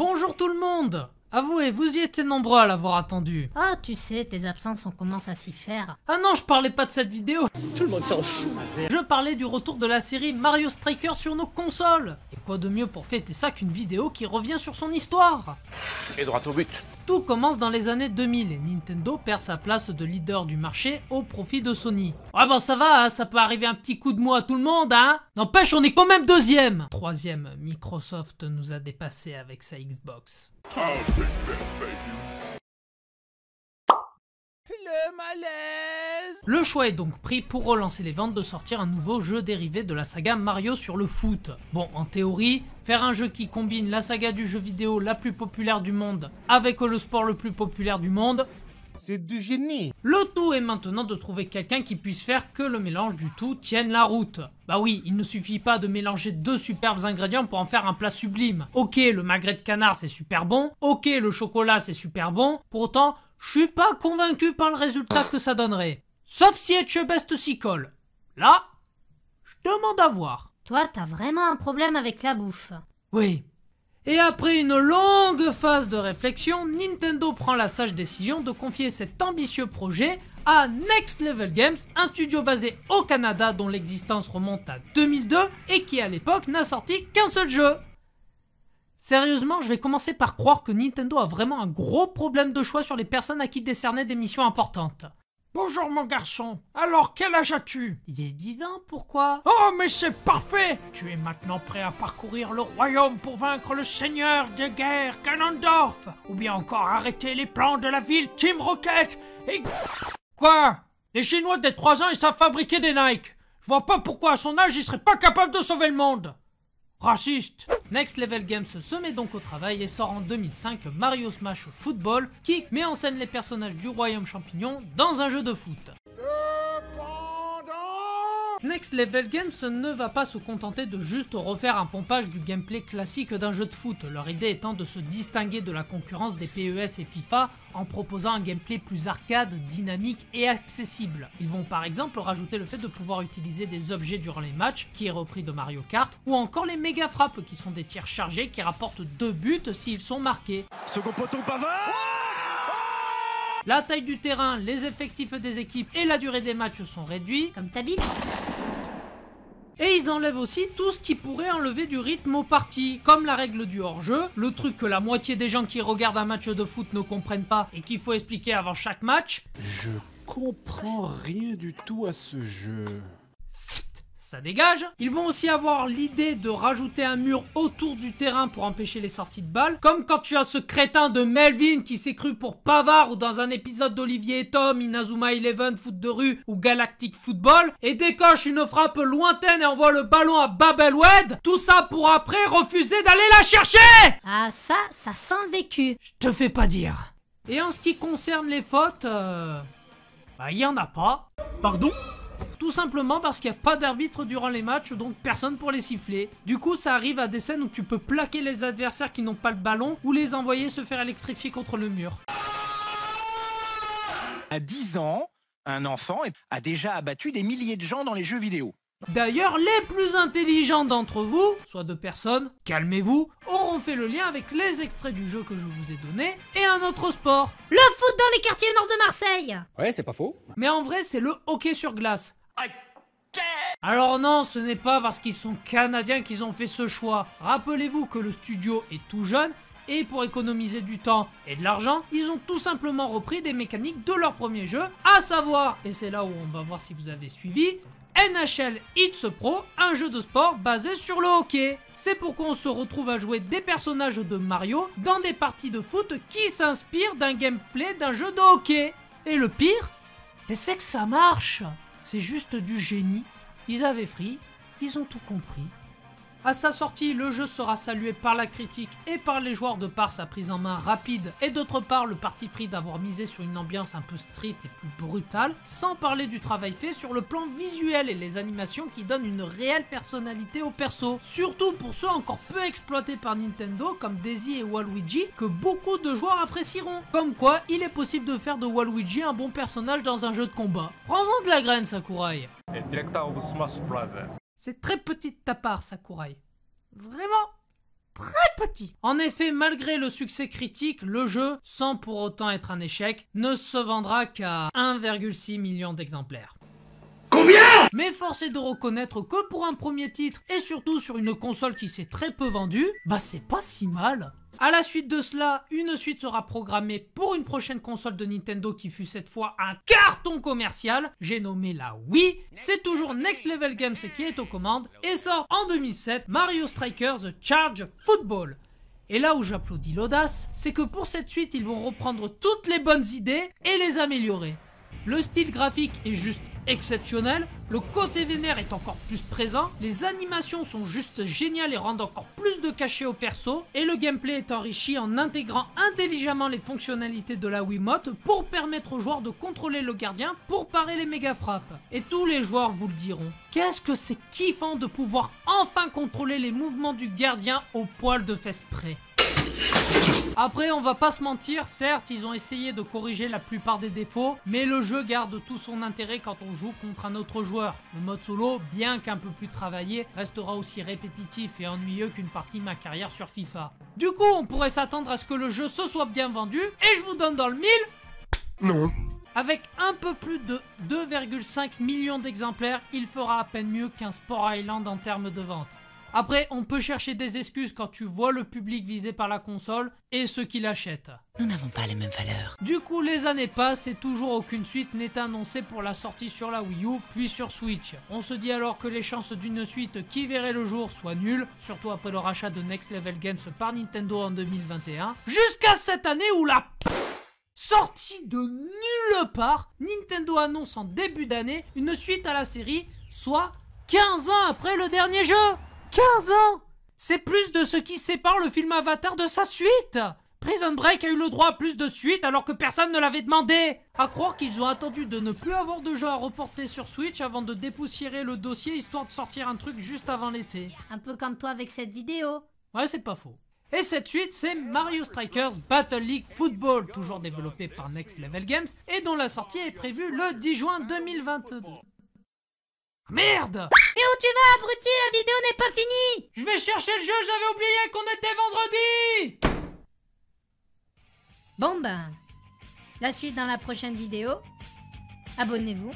Bonjour tout le monde! Avouez, vous y étiez nombreux à l'avoir attendu. Ah, tu sais, tes absences, on commence à s'y faire. Ah non, je parlais pas de cette vidéo. Tout le monde s'en fout. Je parlais du retour de la série Mario Striker sur nos consoles. Et quoi de mieux pour fêter ça qu'une vidéo qui revient sur son histoire? Et droit au but. Tout commence dans les années 2000 et Nintendo perd sa place de leader du marché au profit de Sony. Ah ben ça va, hein, ça peut arriver un petit coup de mou à tout le monde, hein. N'empêche, on est quand même deuxième. Troisième, Microsoft nous a dépassé avec sa Xbox. Le malaise. Le choix est donc pris pour relancer les ventes de sortir un nouveau jeu dérivé de la saga Mario sur le foot. Bon, en théorie, faire un jeu qui combine la saga du jeu vidéo la plus populaire du monde avec le sport le plus populaire du monde, C'est du génie. le tout est maintenant de trouver quelqu'un qui puisse faire que le mélange du tout tienne la route. Bah oui, il ne suffit pas de mélanger deux superbes ingrédients pour en faire un plat sublime. Ok, le magret de canard c'est super bon, ok, le chocolat c'est super bon, pour autant, je suis pas convaincu par le résultat que ça donnerait. Sauf si Etchebest s'y colle. Là, je demande à voir. Toi, t'as vraiment un problème avec la bouffe. Oui. Et après une longue phase de réflexion, Nintendo prend la sage décision de confier cet ambitieux projet à Next Level Games, un studio basé au Canada dont l'existence remonte à 2002 et qui à l'époque n'a sorti qu'un seul jeu. Sérieusement, je vais commencer par croire que Nintendo a vraiment un gros problème de choix sur les personnes à qui décerner des missions importantes. Bonjour mon garçon, alors quel âge as-tu? Il est 10 ans, pourquoi? Oh mais c'est parfait! Tu es maintenant prêt à parcourir le royaume pour vaincre le seigneur de guerre Ganondorf, ou bien encore arrêter les plans de la ville Team Rocket et... Quoi? Les Chinois dès 3 ans ils savent fabriquer des Nike. Je vois pas pourquoi à son âge il serait pas capable de sauver le monde. Raciste. Next Level Games se met donc au travail et sort en 2005 Mario Smash Football qui met en scène les personnages du royaume champignon dans un jeu de foot. Next Level Games ne va pas se contenter de juste refaire un pompage du gameplay classique d'un jeu de foot, leur idée étant de se distinguer de la concurrence des PES et FIFA en proposant un gameplay plus arcade, dynamique et accessible. Ils vont par exemple rajouter le fait de pouvoir utiliser des objets durant les matchs, qui est repris de Mario Kart, ou encore les méga frappes qui sont des tirs chargés qui rapportent 2 buts s'ils sont marqués. Second poteau Pavard. La taille du terrain, les effectifs des équipes et la durée des matchs sont réduits. Comme ta bite. Et ils enlèvent aussi tout ce qui pourrait enlever du rythme aux parties, comme la règle du hors-jeu, le truc que la moitié des gens qui regardent un match de foot ne comprennent pas et qu'il faut expliquer avant chaque match. Je comprends rien du tout à ce jeu. Ça dégage. Ils vont aussi avoir l'idée de rajouter un mur autour du terrain pour empêcher les sorties de balles, comme quand tu as ce crétin de Melvin qui s'est cru pour Pavard ou dans un épisode d'Olivier et Tom, Inazuma Eleven, foot de rue ou Galactic Football, et décoche une frappe lointaine et envoie le ballon à Babelwed, tout ça pour après refuser d'aller la chercher. Ah, ça sent le vécu. Je te fais pas dire. Et en ce qui concerne les fautes, y en a pas. Pardon? Tout simplement parce qu'il n'y a pas d'arbitre durant les matchs, donc personne pour les siffler. Du coup, ça arrive à des scènes où tu peux plaquer les adversaires qui n'ont pas le ballon ou les envoyer se faire électrifier contre le mur. À 10 ans, un enfant a déjà abattu des milliers de gens dans les jeux vidéo. D'ailleurs, les plus intelligents d'entre vous, soit 2 personnes, calmez-vous, auront fait le lien avec les extraits du jeu que je vous ai donné et un autre sport. Le foot dans les quartiers nord de Marseille. Ouais, c'est pas faux. Mais en vrai, c'est le hockey sur glace. Alors non, ce n'est pas parce qu'ils sont canadiens qu'ils ont fait ce choix. Rappelez-vous que le studio est tout jeune et pour économiser du temps et de l'argent, ils ont tout simplement repris des mécaniques de leur premier jeu, à savoir, et c'est là où on va voir si vous avez suivi, NHL Hitz Pro, un jeu de sport basé sur le hockey. C'est pourquoi on se retrouve à jouer des personnages de Mario dans des parties de foot qui s'inspirent d'un gameplay d'un jeu de hockey. Et le pire, c'est que ça marche. C'est juste du génie. Ils avaient free, ils ont tout compris. À sa sortie, le jeu sera salué par la critique et par les joueurs de par sa prise en main rapide et d'autre part le parti pris d'avoir misé sur une ambiance un peu street et plus brutale, sans parler du travail fait sur le plan visuel et les animations qui donnent une réelle personnalité au perso. Surtout pour ceux encore peu exploités par Nintendo comme Daisy et Waluigi que beaucoup de joueurs apprécieront. Comme quoi, il est possible de faire de Waluigi un bon personnage dans un jeu de combat. Prends-en de la graine, Sakurai. Director of Smash Brothers. C'est très petit de ta part, Sakurai. Vraiment. très petit. En effet, malgré le succès critique, le jeu, sans pour autant être un échec, ne se vendra qu'à 1,6 million d'exemplaires. Mais force est de reconnaître que pour un premier titre, et surtout sur une console qui s'est très peu vendue, bah c'est pas si mal. A la suite de cela, une suite sera programmée pour une prochaine console de Nintendo qui fut cette fois un carton commercial, j'ai nommé la Wii. C'est toujours Next Level Games qui est aux commandes et sort en 2007 Mario Strikers The Charge Football. Et là où j'applaudis l'audace, c'est que pour cette suite, ils vont reprendre toutes les bonnes idées et les améliorer. Le style graphique est juste exceptionnel, le côté vénère est encore plus présent, les animations sont juste géniales et rendent encore plus de cachet au perso, et le gameplay est enrichi en intégrant intelligemment les fonctionnalités de la Wiimote pour permettre aux joueurs de contrôler le gardien pour parer les méga frappes. Et tous les joueurs vous le diront, qu'est-ce que c'est kiffant de pouvoir enfin contrôler les mouvements du gardien au poil de fesses près. Après, on va pas se mentir, certes, ils ont essayé de corriger la plupart des défauts, mais le jeu garde tout son intérêt quand on joue contre un autre joueur. Le mode solo, bien qu'un peu plus travaillé, restera aussi répétitif et ennuyeux qu'une partie de ma carrière sur FIFA. Du coup, on pourrait s'attendre à ce que le jeu se soit bien vendu, et je vous donne dans le mille. Non. Avec un peu plus de 2,5 millions d'exemplaires, il fera à peine mieux qu'un Sport Island en termes de vente. Après, on peut chercher des excuses quand tu vois le public visé par la console et ceux qui l'achètent. Nous n'avons pas les mêmes valeurs. Du coup, les années passent et toujours aucune suite n'est annoncée pour la sortie sur la Wii U puis sur Switch. On se dit alors que les chances d'une suite qui verrait le jour soient nulles, surtout après le rachat de Next Level Games par Nintendo en 2021, jusqu'à cette année où la sortie de nulle part, Nintendo annonce en début d'année une suite à la série, soit 15 ans après le dernier jeu. 15 ans! C'est plus de ce qui sépare le film Avatar de sa suite! Prison Break a eu le droit à plus de suites alors que personne ne l'avait demandé! À croire qu'ils ont attendu de ne plus avoir de jeux à reporter sur Switch avant de dépoussiérer le dossier histoire de sortir un truc juste avant l'été. Un peu comme toi avec cette vidéo. Ouais, c'est pas faux. Et cette suite, c'est Mario Strikers Battle League Football, toujours développé par Next Level Games et dont la sortie est prévue le 10 juin 2022. Merde! Et où tu vas, abruti? La vidéo n'est pas finie! Je vais chercher le jeu, j'avais oublié qu'on était vendredi! Bon ben, la suite dans la prochaine vidéo. Abonnez-vous.